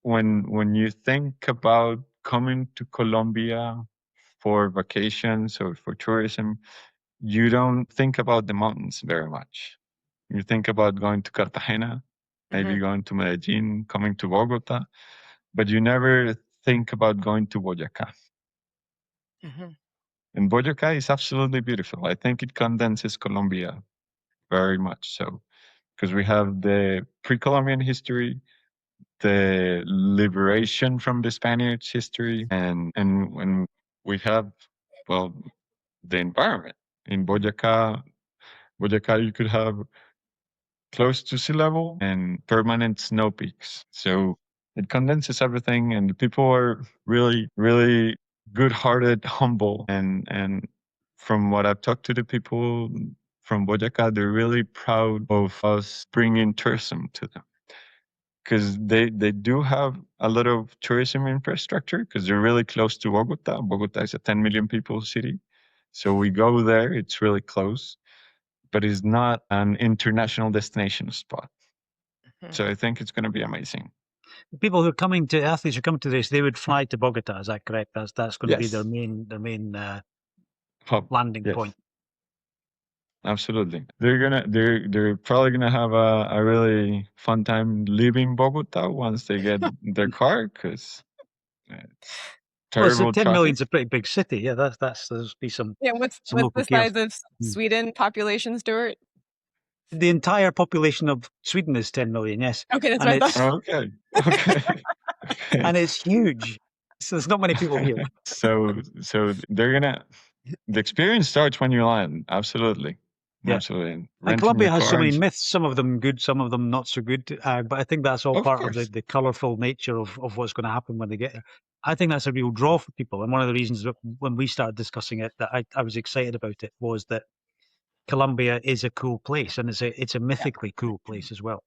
when you think about coming to Colombia for vacations or for tourism, you don't think about the mountains very much. You think about going to Cartagena, maybe Mhm. going to Medellin, coming to Bogota, but you never think about going to Boyacá. Mhm. And Boyacá is absolutely beautiful. I think it condenses Colombia very much so, because we have the pre-Columbian history, the liberation from the Spaniards history, and when we have, well, the environment in Boyacá, you could have close to sea level and permanent snow peaks. So it condenses everything, and the people are really, really good-hearted, humble, and from what I've talked to the people from Boyacá, they're really proud of us bringing tourism to them, because they do have a lot of tourism infrastructure because they're really close to Bogota. Bogota is a 10 million people city, so we go there. It's really close, but it's not an international destination spot. Mhm. So I think it's going to be amazing. People who are coming to athletes who come to this, they would fly to Bogota. Is that correct? That's going to be Yes. their main Hub. landing Yes. point. Absolutely. They're probably gonna have a really fun time leaving Bogota once they get their car, because it's Well, so terrible 10 million traffic. is a pretty big city. Yeah, there's be some Yeah, what's local the chaos. size of Mm. Sweden population, Stuart? The entire population of Sweden is 10 million. Yes, Okay, that's and what I thought. Okay. Okay. Okay. it's huge. So there's not many people here. So they're gonna the experience starts when you land. Absolutely. Yeah. Absolutely. And Renting your Colombia has so car many and myths, some of them good, some of them not so good. But I think that's all of part of course. the colourful nature of what's going to happen when they get there. I think that's a real draw for people. And one of the reasons that when we started discussing it that I was excited about it was that Colombia is a cool place, and it's a Yeah. mythically cool place as well.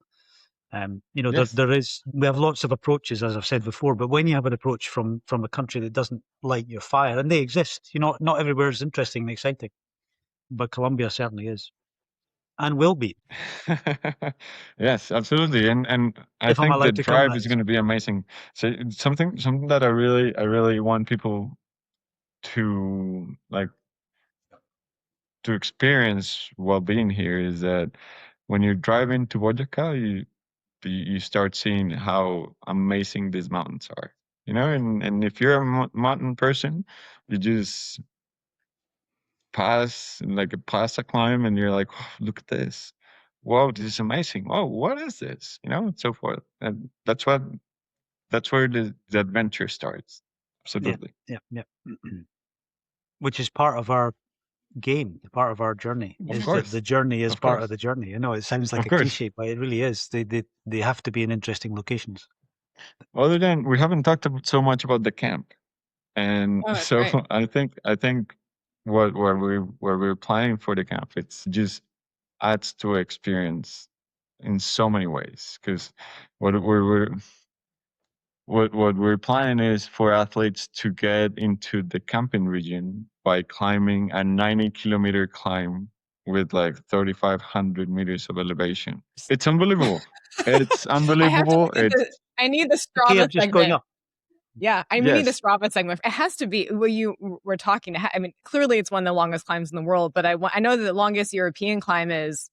Yes. We have lots of approaches, as I've said before, but when you have an approach from a country that doesn't light your fire, and they exist, not everywhere is interesting and exciting, but Colombia certainly is and will be Yes, absolutely. And I if I'm think the allowed to come. drive That is is. going to be amazing. So it's something that I really want people to like to experience while being here is that when you're driving to Boyacá, you start seeing how amazing these mountains are. And if you're a mountain person, you just pass a climb, and you're like, "Oh, look at this! Whoa, this is amazing! Whoa, what is this?" And so forth. And that's where the adventure starts. Absolutely. Yeah. Which is part of our game, part of our journey. Of Is that course. the journey is Of part course. of the journey? It sounds like Of a course. cliche, but it really is. They have to be in interesting locations. Other than, we haven't talked so much about the camp, and Oh, that's so right. I think where we're planning for the camp, it's just adds to experience in so many ways. Because what we're planning is for athletes to get into the camping region by climbing a 90-kilometer climb with like 3,500 meters of elevation. It's unbelievable. It's I have to unbelievable. look at I need the The K Strava of just going segment. up. Yeah, we need the Yes. Strava segment. It has to be. Well, you were talking. I mean, clearly it's one of the longest climbs in the world. But I know that the longest European climb is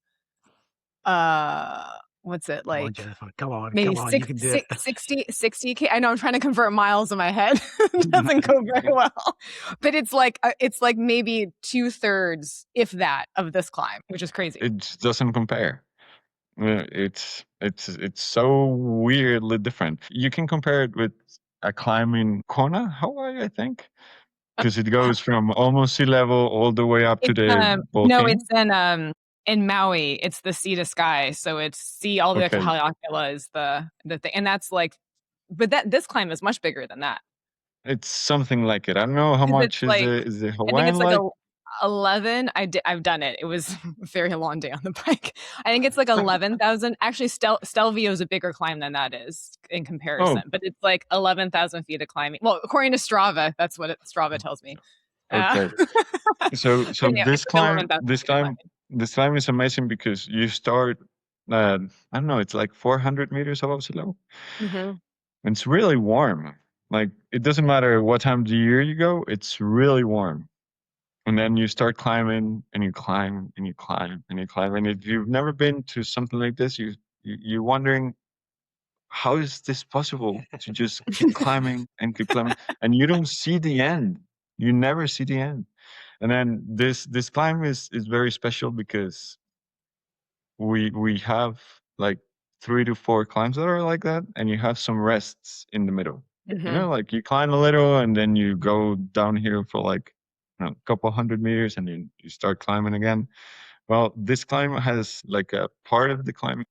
what's it Come on, like? Jennifer. Come on, Maybe you can do it. 60 K. I know I'm trying to convert miles in my head. It doesn't go very well. But it's like maybe 2/3, if that, of this climb, which is crazy. It just doesn't compare. It's so weirdly different. You can compare it with a climb in Kona, Hawaii, I think, because it goes from almost sea level all the way up to It's the no, volcano. it's in Maui. It's the sea to sky, so it's sea all the way up to Okay, Haleakala is the thing, and that's like, but this climb is much bigger than that. it's something like it. I don't know how 'Cause it's much is like, the I think Hawaiian it's like like. 11. I've done it. It was a very long day on the bike. I think it's like 11,000. Actually, Stelvio is a bigger climb than that is in comparison, Oh, but it's like 11,000 feet of climbing. Well, according to Strava, that's what Strava tells me. okay. So But yeah, this it's like climb, 11,000 this feet of climb, climbing. this climb is amazing because you start. I don't know. It's like 400 meters above sea level. Mhm. It's really warm. Like, it doesn't matter what time of the year you go, it's really warm. And then you start climbing, and you climb and you climb and you climb. And if you've never been to something like this, you're wondering, how is this possible to just keep climbing and keep climbing, and you don't see the end. You never see the end. And then this climb is very special because we have like 3 to 4 climbs that are like that, and you have some rests in the middle. Mhm. Like, you climb a little, and then you go down here for like, a couple hundred meters, and then you start climbing again. Well, this climb has like a part of the climb,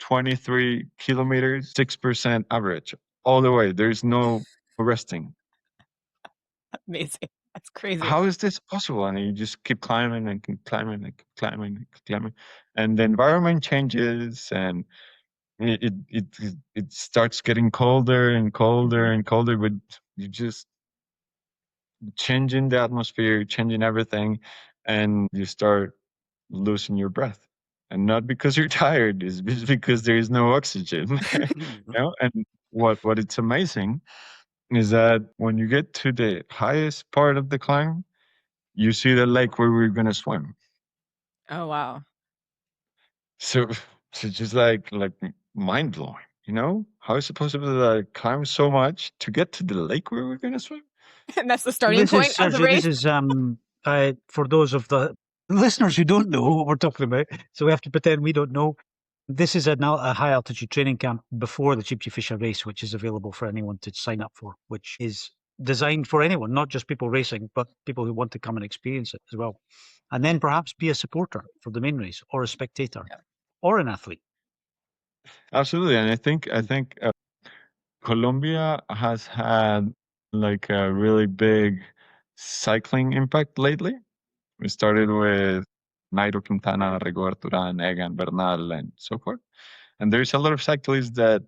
23 kilometers, 6% average all the way. There's no resting. Amazing. That's crazy. How is this possible? And you just keep climbing and keep climbing and keep climbing and keep climbing, and the environment changes, and it starts getting colder and colder and colder, but you just changing the atmosphere, changing everything, and you start losing your breath. And not because you're tired, it's just because there is no oxygen. And what it's amazing is that when you get to the highest part of the climb, you see the lake where we're gonna swim. Oh, wow. So it's just like mind blowing. How is it possible that I climb so much to get to the lake where we're gonna swim? And that's the So starting this is point of the Sergio. race? This is for those of the listeners who don't know what we're talking about. So we have to pretend we don't know. This is a high altitude training camp before the ChibChi Fisha race, which is available for anyone to sign up for, which is designed for anyone, not just people racing, but people who want to come and experience it as well. And then perhaps be a supporter for the main race, or a spectator, Yeah. or an athlete. Absolutely, and I think Colombia has had like a really big cycling impact lately. We started with Nairo Quintana, Rigor Turan, Egan Bernal, and so forth. And there's a lot of cyclists that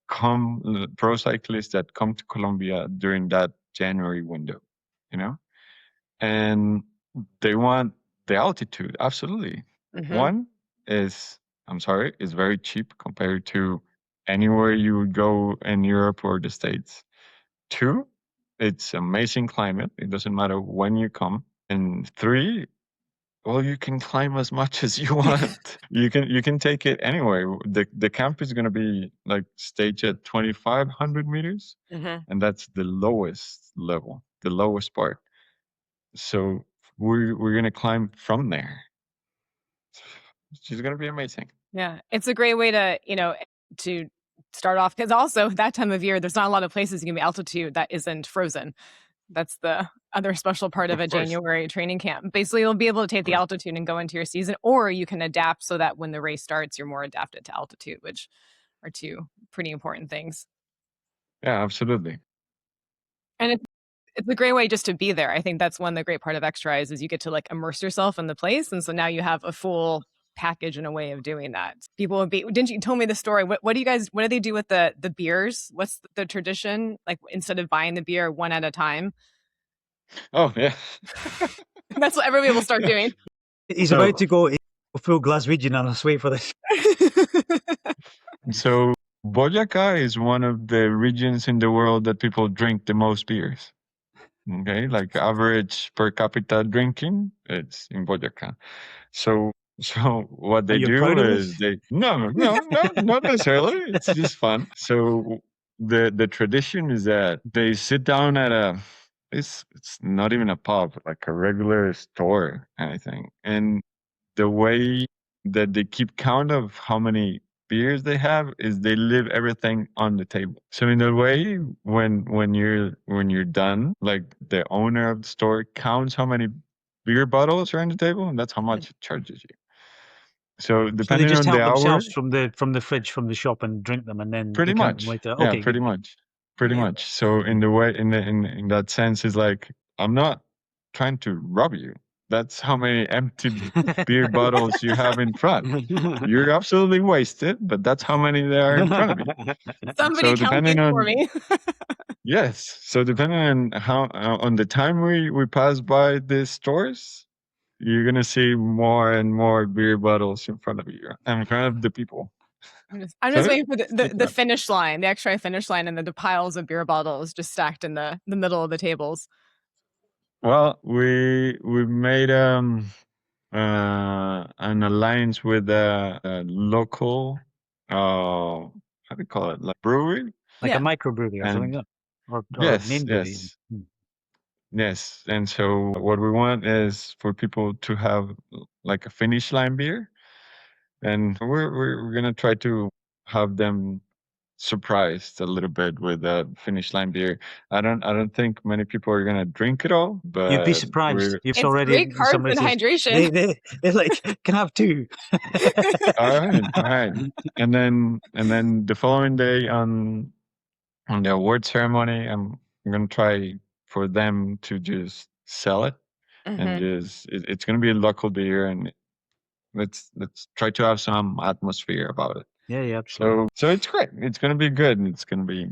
pro cyclists that come to Colombia during that January window, you know, and they want the altitude. Absolutely. Mhm. One is, I'm sorry, is very cheap compared to anywhere you would go in Europe or the States. Two, it's amazing climate. It doesn't matter when you come. And three, well, you can climb as much as you want. You can take it anywhere. The camp is going to be like staged at 2,500 meters, and that's the lowest level, the lowest part. So we're going to climb from there. It's going to be amazing. Yeah, it's a great way to start off, because also that time of year, there's not a lot of places you can be altitude that isn't frozen. That's the other special part of Of a course. January training camp. Basically, you'll be able to take the course. altitude and go into your season, or you can adapt so that when the race starts, you're more adapted to altitude, which are two pretty important things. Yeah, absolutely. And it's a great way just to be there. I think that's one of the great part of XTRI is you get to like immerse yourself in the place, and so now you have a full package and a way of doing that. People would be. Didn't you tell me the story? What do you guys? What do they do with the beers? What's the tradition? Like instead of buying the beer one at a time, Oh, yeah. that's what everybody will start doing. He's So- about to go full Glaswegian, and let's wait for this. So Boyacá is one of the regions in the world that people drink the most beers. Okay, like average per capita drinking, it's in Boyacá. So what they you do proud of is this? no, not necessarily. It's just fun. So the tradition is that they sit down at it's not even a pub, like a regular store, I think. And the way that they keep count of how many beers they have is they leave everything on the table. So in a way, when you're done, like the owner of the store counts how many beer bottles are on the table, and that's how much it charges you. So So they depending just on the help hour, themselves from the fridge, from the shop, and drink them, and then pretty they count them much, later. yeah, Okay, pretty good. much, pretty Amazing. much. So in the way, in that sense, is like I'm not trying to rob you. That's how many empty beer bottles you have in front. You're absolutely wasted, but that's how many there are in front of you. Somebody So count depending these for on me. yes, so depending on how on the time we pass by these stores, you're gonna see more and more beer bottles in front of you, in front of the people. I'm just So waiting for the it's finish line, the XTRI finish line, and the piles of beer bottles just stacked in the middle of the tables. well, we made an alliance with a local how do you call it, like brewery? Like Yeah. a microbrewery or something, And or yes, main brewery. yes. Yes, and so what we want is for people to have like a finish line beer, and we're gonna try to have them surprised a little bit with a finish line beer. I don't think many people are gonna drink it all, but You'd be surprised. we're You've It's already great carbs somebody and says, hydration. they're like, can I have two? all right. And then the following day on the award ceremony, I'm gonna try for them to just sell it. And just it's going to be a local beer, and let's try to have some atmosphere about it. Yeah, absolutely. So it's great. It's going to be good, and it's going to be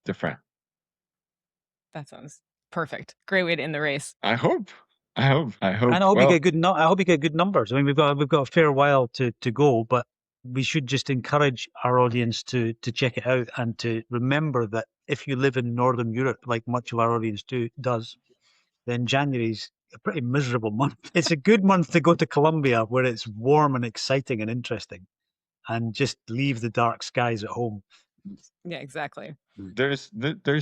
different. That sounds perfect. Great way to end the race. I hope. And I hope you get good. I hope you get good numbers. I mean, we've got a fair while to go, but we should just encourage our audience to check it out and to remember that if you live in Northern Europe, like much of our audience does, then January's a pretty miserable month. It's a good month to go to Colombia, where it's warm and exciting and interesting, and just leave the dark skies at home. Yeah, exactly. There's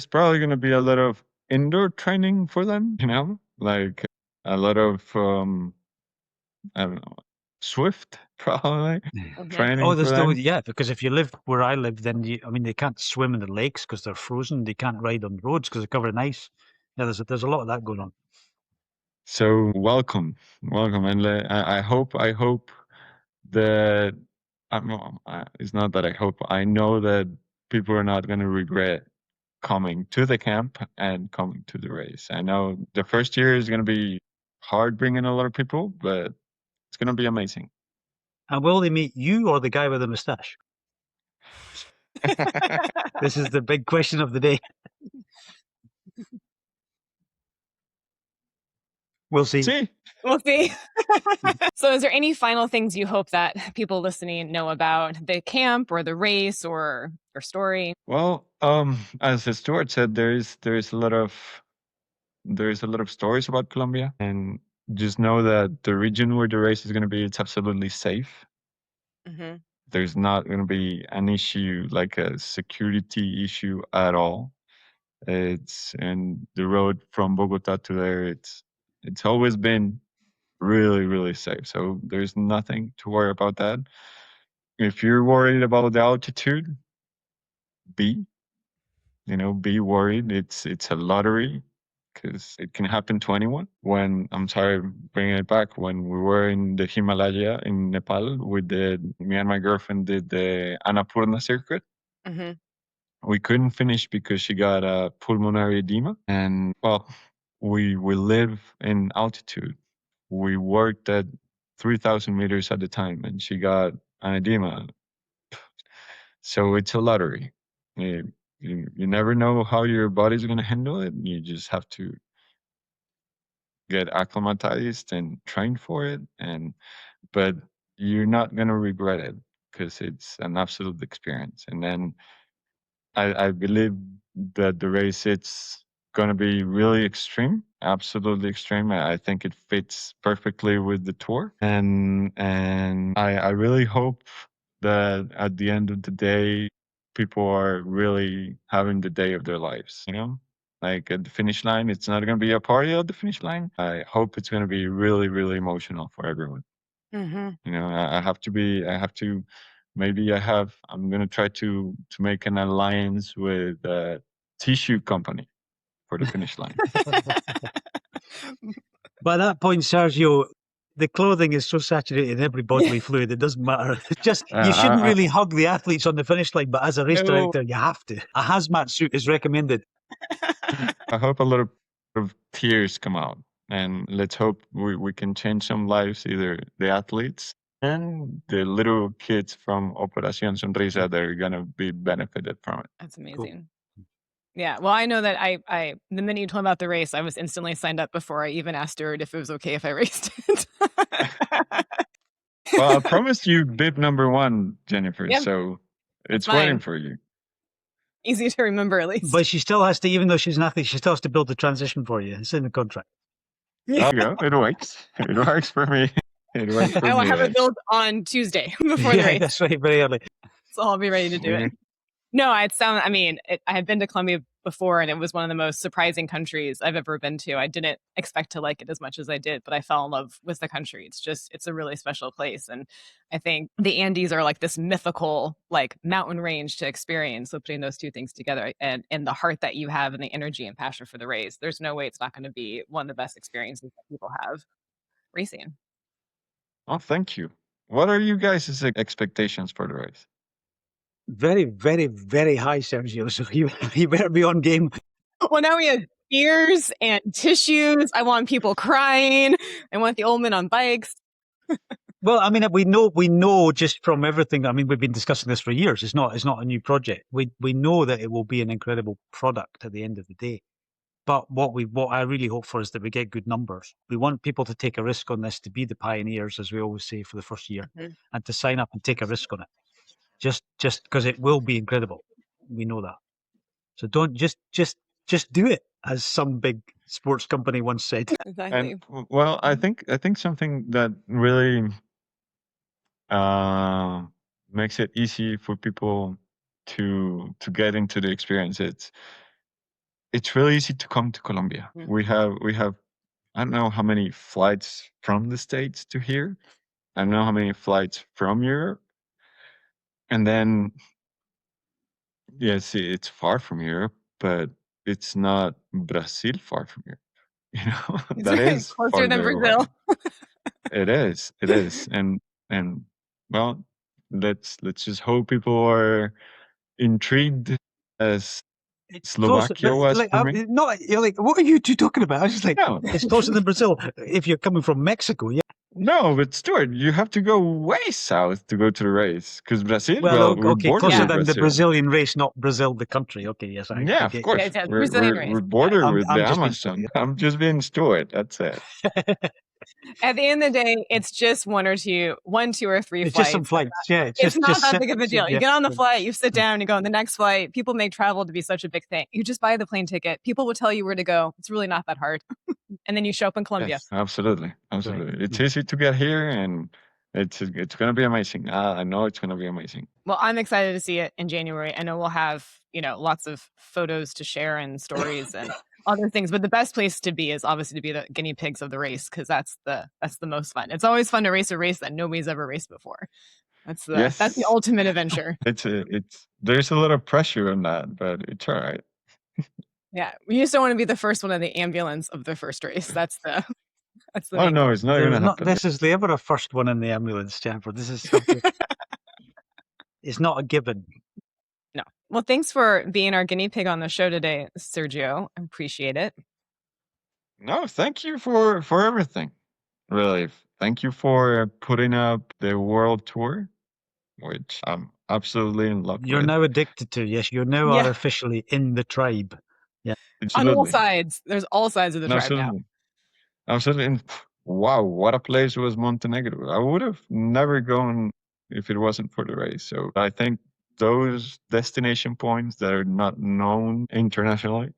probably going to be a lot of indoor training for them. Like a lot of I don't know, Swift probably training. Oh, there's for no, them. yeah, because if you live where I live, then they can't swim in the lakes because they're frozen. They can't ride on the roads because they're covered in ice. Yeah, there's a lot of that going on. So welcome, and I hope that it's not that I hope. I know that people are not going to regret coming to the camp and coming to the race. I know the first year is going to be hard bringing a lot of people, but it's going to be amazing. And will they meet you or the guy with the moustache? This is the big question of the day. We'll see. We'll see. So is there any final things you hope that people listening know about the camp or the race or story? Well, as Stuart said, there's a lot of stories about Colombia, and just know that the region where the race is going to be, it's absolutely safe. Mm-hmm. There's not going to be an issue like a security issue at all. It's and the road from Bogota to there. It's always been really, really safe. So there's nothing to worry about that. If you're worried about the altitude, be be worried. It's a lottery because it can happen to anyone. When I'm sorry, bringing it back, when we were in the Himalaya in Nepal, me and my girlfriend did the Annapurna circuit. Mm-hmm. We couldn't finish because she got a pulmonary edema, and well, we live in altitude. We worked at 3,000 meters at the time, and she got an edema. So it's a lottery. You never know how your body's going to handle it. You just have to get acclimatized and train for it. But you're not going to regret it because it's an absolute experience. And then I believe that the race it's going to be really extreme, absolutely extreme. I think it fits perfectly with the tour, and I really hope that at the end of the day, people are really having the day of their lives. Like at the finish line, it's not going to be a party at the finish line. I hope it's going to be really, really emotional for everyone. Mm-hmm. I have to be. I have to. Maybe I'm gonna try to make an alliance with a tissue company for the finish line. By that point, Sergio, the clothing is so saturated in every bodily fluid, it doesn't matter. It's just, you shouldn't really hug the athletes on the finish line, but as a race director, you have to. A hazmat suit is recommended. I hope a lot of tears come out, and let's hope we can change some lives, either the athletes and the little kids from Operación Sonrisa that are gonna be benefited from it. That's amazing. Cool. Yeah. Well, I know that I the minute you told me about the race, I was instantly signed up before I even asked Stuart if it was okay if I raced it. Well, I promised you bib number 1, Jennifer. Yep. So it's Fine. waiting for you. Easy to remember, at least. But she still has to, even though she's an athlete, she still has to build the transition for you. It's in the contract. There you go. It works. It works for me. It works for me. I will have it built on Tuesday before the race. That's right, very early. So I'll be ready to do it. No, I had been to Colombia before, and it was one of the most surprising countries I've ever been to. I didn't expect to like it as much as I did, but I fell in love with the country. It's a really special place. And I think the Andes are like this mythical, like mountain range to experience. So putting those two things together and the heart that you have and the energy and passion for the race, there's no way it's not going to be one of the best experiences that people have racing. Oh, thank you. What are you guys' expectations for the race? Very, very, very high, Sergio. So you better be on game. Well, now we have ears and tissues. I want people crying. I want the old men on bikes. Well, I mean, we know just from everything. I mean, we've been discussing this for years. It's not a new project. We know that it will be an incredible product at the end of the day. But what I really hope for is that we get good numbers. We want people to take a risk on this, to be the pioneers, as we always say, for the first year, and to sign up and take a risk on it. Just because it will be incredible. We know that. So don't just do it, as some big sports company once said. Exactly. And well, I think something that really makes it easy for people to get into the experience. It's really easy to come to Colombia. Mm-hmm. We have I don't know how many flights from the States to here. I don't know how many flights from Europe. And then, yes, it's far from Europe, but it's not Brazil far from Europe. That is closer than Brazil. It is. And well, let's just hope people are intrigued as Slovakia was for me. You're like, what are you two talking about? I was just like, No. It's closer than Brazil if you're coming from Mexico. Yeah. No, but Stuart, you have to go way south to go to the race, because Brazil. Well, we're okay, closer than Brazil. the Brazilian race, not Brazil the country. Okay, yes, I of course. Yeah, Brazilian race. We're border with the I'm just Amazon. I'm just being Stuart. That's it. At the end of the day, it's just one, two, or three It's flights. just some flights. Yeah, It's not just that big of a deal. You get on the yeah. flight, you sit down, you go on the next flight. People make travel to be such a big thing. You just buy the plane ticket. People will tell you where to go. It's really not that hard. And then you show up in Colombia. Yes, absolutely. Absolutely. Right. It's easy to get here, and it's going to be amazing. I know it's going to be amazing. Well, I'm excited to see it in January. I know we'll have, lots of photos to share and stories and other things. But the best place to be is obviously to be the guinea pigs of the race, because that's the most fun. It's always fun to race a race that nobody's ever raced before. That's the ultimate adventure. There's a lot of pressure on that, but it's all right. Yeah, we just don't want to be the first one in the ambulance of the first race. That's the Oh no, it's not going to happen. This is ever a first one in the ambulance, Jennifer. This is it's not a given. No. Well, thanks for being our guinea pig on the show today, Sergio. I appreciate it. No, thank you for everything. Really, thank you for putting up the world tour, which I'm absolutely in love with. You're now addicted to. Yes, you're now artificially in the tribe. Yeah, absolutely. On all sides. There's all sides of the tribe now. Absolutely. And wow, what a place was Montenegro. I would have never gone if it wasn't for the race. So I think those destination points that are not known internationally,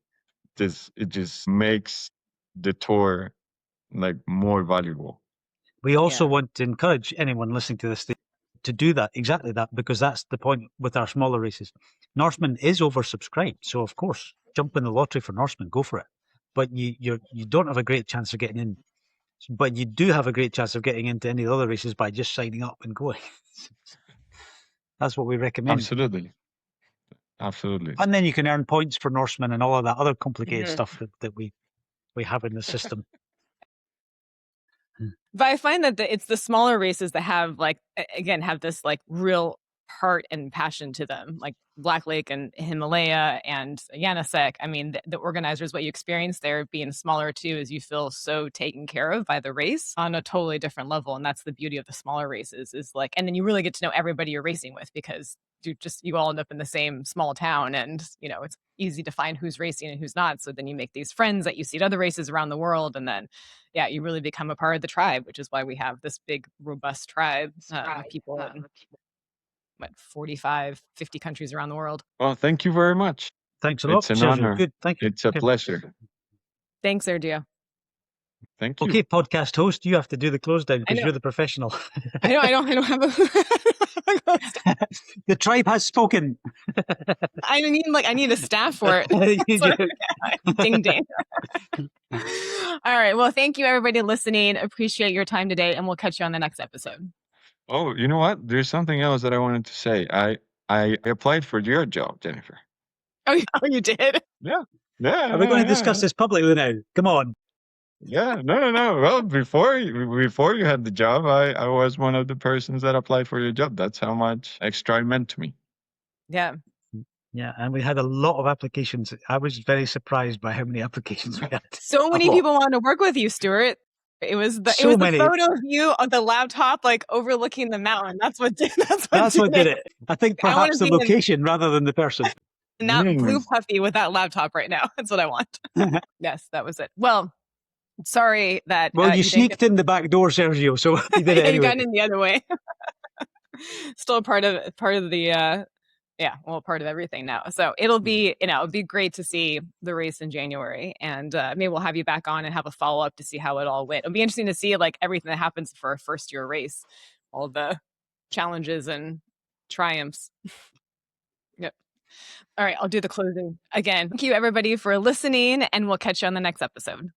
it just makes the tour like more valuable. We also want to encourage anyone listening to this to do that, exactly that, because that's the point with our smaller races. Norseman is oversubscribed, so of course, jump in the lottery for Norseman, go for it. But you don't have a great chance of getting in. But you do have a great chance of getting into any of the other races by just signing up and going. That's what we recommend. Absolutely. And then you can earn points for Norseman and all of that other complicated stuff that we have in the system. But I find that it's the smaller races that have have this real heart and passion to them, like Black Lake and Himalaya and Yanasek. I mean, the organizers, what you experience there being smaller too, is you feel so taken care of by the race on a totally different level. And that's the beauty of the smaller races is and then you really get to know everybody you're racing with, because you all end up in the same small town, and it's easy to find who's racing and who's not. So then you make these friends that you see at other races around the world, and then you really become a part of the tribe, which is why we have this big robust tribe of people in 45, 50 countries around the world. Well, thank you very much. Thanks a lot. It's an honor. Good. Thank you. It's a pleasure. Thanks, Sergio. Thank you. Okay, podcast host, you have to do the close down because you're the professional. I don't have a The tribe has spoken. I mean, I need a staff for it. Ding ding. All right. Well, thank you everybody listening. Appreciate your time today, and we'll catch you on the next episode. Oh, you know what? There's something else that I wanted to say. I applied for your job, Jennifer. Oh, you did? Yeah. Are we going to discuss this publicly now? Come on. Yeah, no. Well, before you had the job, I was one of the persons that applied for your job. That's how much XTRI meant to me. Yeah. Yeah, and we had a lot of applications. I was very surprised by how many applications we had. So many people wanted to work with you, Stuart. It was the photo of you on the laptop, overlooking the mountain. That's what did it. I think perhaps the location rather than the person. And that blue puffy with that laptop right now. That's what I want. Yes, that was it. Well, sorry that. Well, you sneaked in the back door, Sergio. So you did it anyway. You got in the other way. Still part of the. Part of everything now. So it'll be, it'd be great to see the race in January, and maybe we'll have you back on and have a follow up to see how it all went. It'll be interesting to see everything that happens for a first year race, all the challenges and triumphs. Yep. All right. I'll do the closing again. Thank you everybody for listening, and we'll catch you on the next episode.